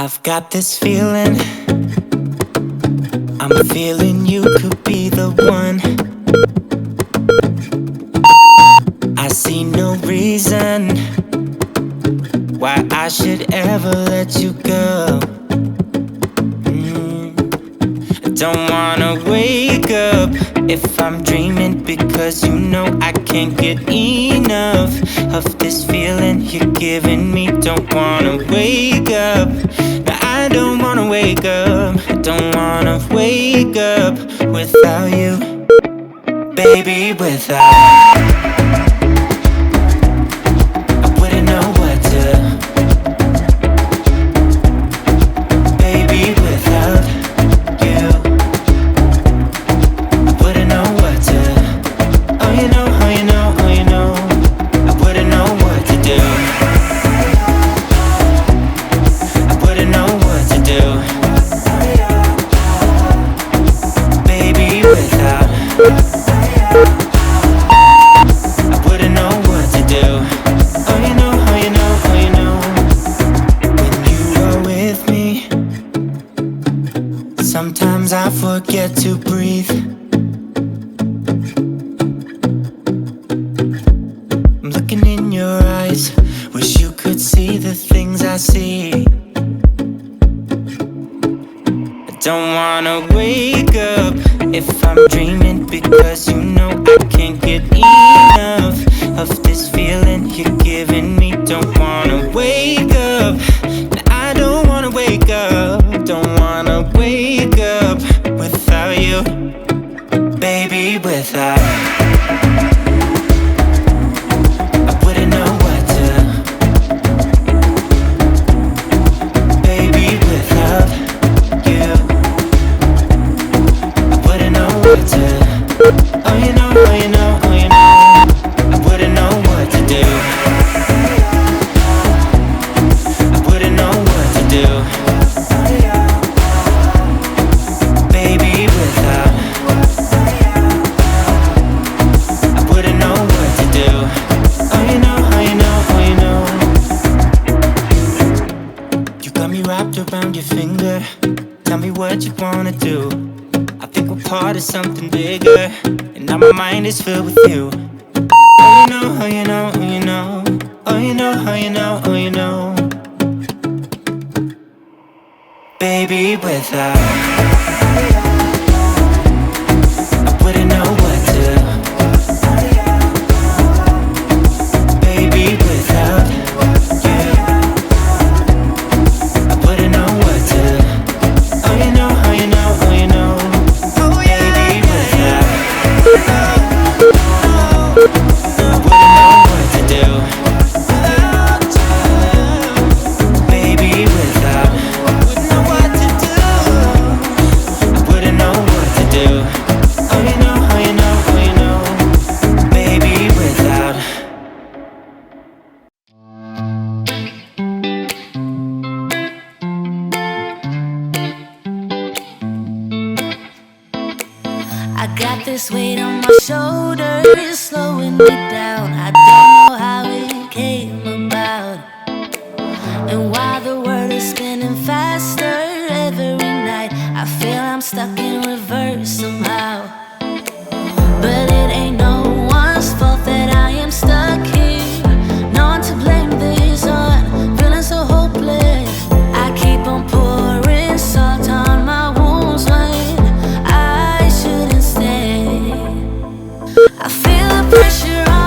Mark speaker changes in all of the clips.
Speaker 1: I've got this feeling, I'm feeling you could be the one. I see no reason why I should ever let you go. I don't wanna wake up if I'm dreaming, because you know I can't get enough of this feeling you're giving me. Don't wanna wake up, no, I don't wanna wake up. I don't wanna wake up without you, baby, without. I wouldn't know what to, baby, without you. I wouldn't know what to, oh you know, oh you know, oh you know. I wouldn't know what to do. I wouldn't know what to do, baby, without. I wouldn't know what to do. Oh you know, oh you know, oh you know. When you are with me, sometimes I forget to breathe. I'm looking in your eyes, wish you could see the things I see. I don't wanna wake up if I'm dreaming, because you know I can't get enough of this feeling you're giving me. Don't wanna wake up, no, I don't wanna wake up. Don't wanna wake up without you, baby, without. I wouldn't know what to, baby, without you. I wouldn't know what to, oh you know, oh you know, oh you know. I wouldn't know what to do. I wouldn't know what to do, baby, without. I wouldn't know what to do. Oh you know, oh you know, oh you know. You got me wrapped around your finger. Tell me what you wanna do. I think we're part of something bigger, and now my mind is filled with you. Oh you know, oh you know, oh you know. Oh you know, oh you know, oh you know. Baby, without. I wouldn't know what to, baby, without you. I wouldn't know what to, oh you know, oh you know, oh you know. Baby, without. I wouldn't know what to do, baby, without. I wouldn't know what to do. I wouldn't know what to do. Oh you know, oh you know, oh you know. Baby, without.
Speaker 2: I got this weight on my shoulders, slowing me down. I don't know how it came about. And while the world is spinning faster every night, I feel I'm stuck in reverse somehow. But it ain't no one's fault that I am stuck here. No one to blame this on, feeling so hopeless. I keep on pouring salt on my wounds when I shouldn't stay. I feel the pressure on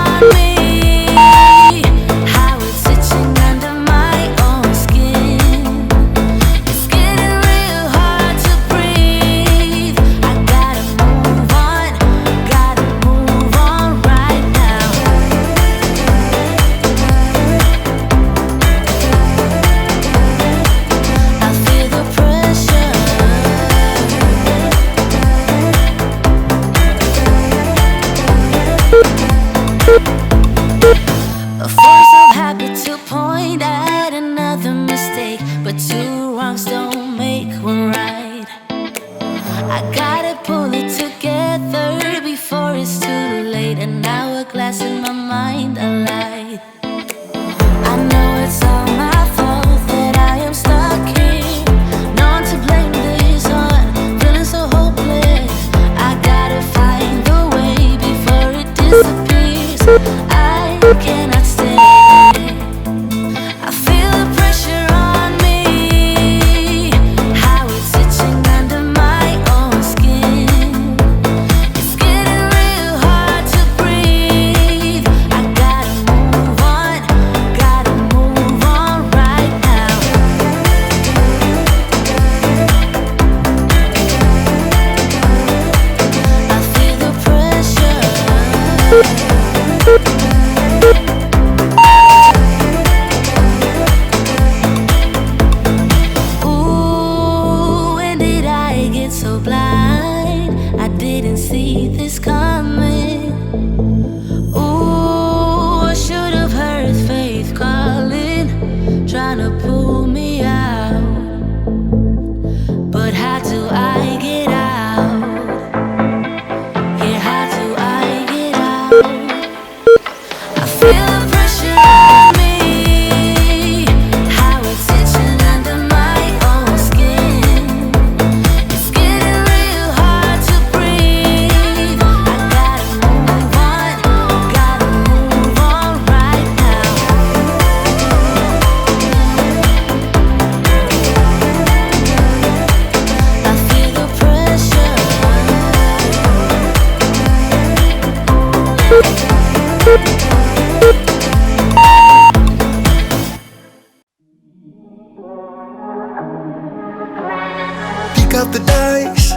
Speaker 3: up the dice,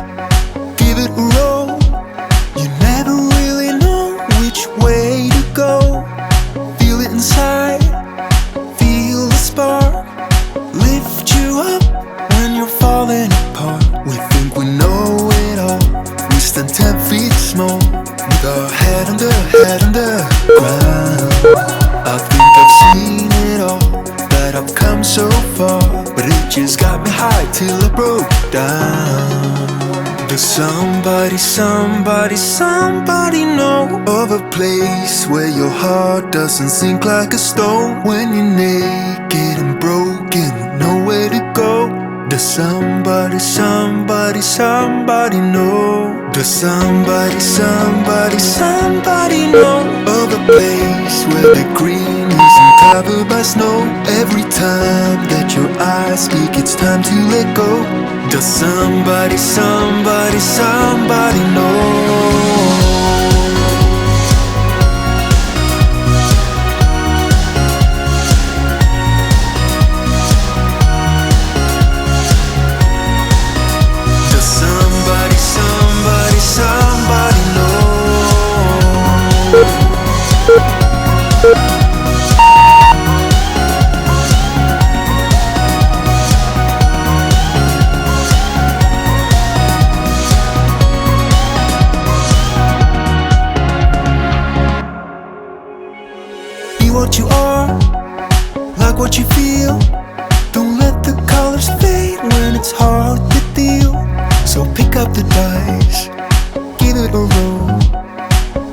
Speaker 3: give it a roll. You never really know which way to go. Feel it inside, feel the spark, lift you up when you're falling apart. We think we know it all, we stand 10 feet small, with our head on the ground. I think I've seen it all, that I've come so far, but it just got me high till I broke down. Does somebody know of a place where your heart doesn't sink like a stone? When you're naked and broken, nowhere to go. Does somebody know? Does somebody know of a place where the green isn't covered by snow? Every time that your eyes speak, it's time to let go. Does somebody know? Somebody know. Be what you are, like what you feel. Don't let the colors fade when it's hard to deal. So pick up the dice, give it a roll.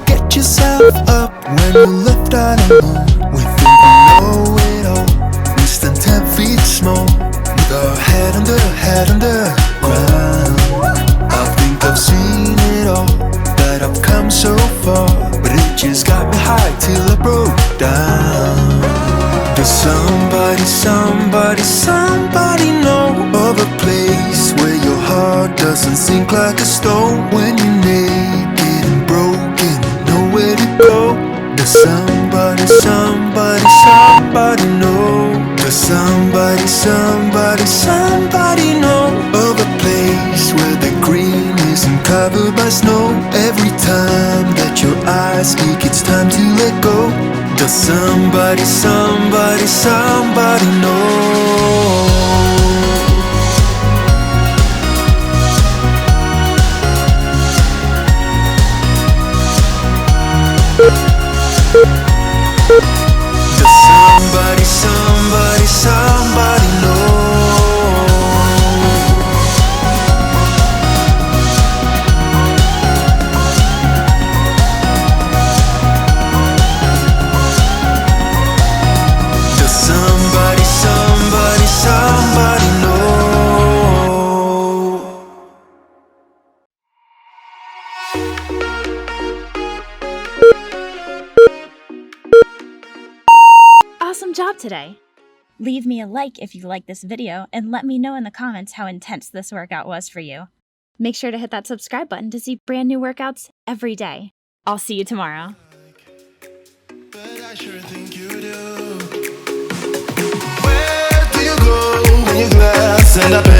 Speaker 3: Get yourself up when you're left out alone. We think we know it all, we stand 10 feet small, with our head on the ground. I think I've seen it all, that I've come so far, but it just got me high till I broke down. Does somebody know of a place where your heart doesn't sink like a stone? When you're naked and broken, nowhere to go. Does somebody know? Does somebody know of a place where the green isn't covered by snow? Every time that your eyes speak, it's time to let go. Does somebody know? Does somebody know? Does somebody know?
Speaker 4: Awesome job today! Leave me a like if you like this video and let me know in the comments how intense this workout was for you. Make sure to hit that subscribe button to see brand new workouts every day. I'll see you tomorrow.
Speaker 3: But I sure think you do. Where do you go when your glass end up in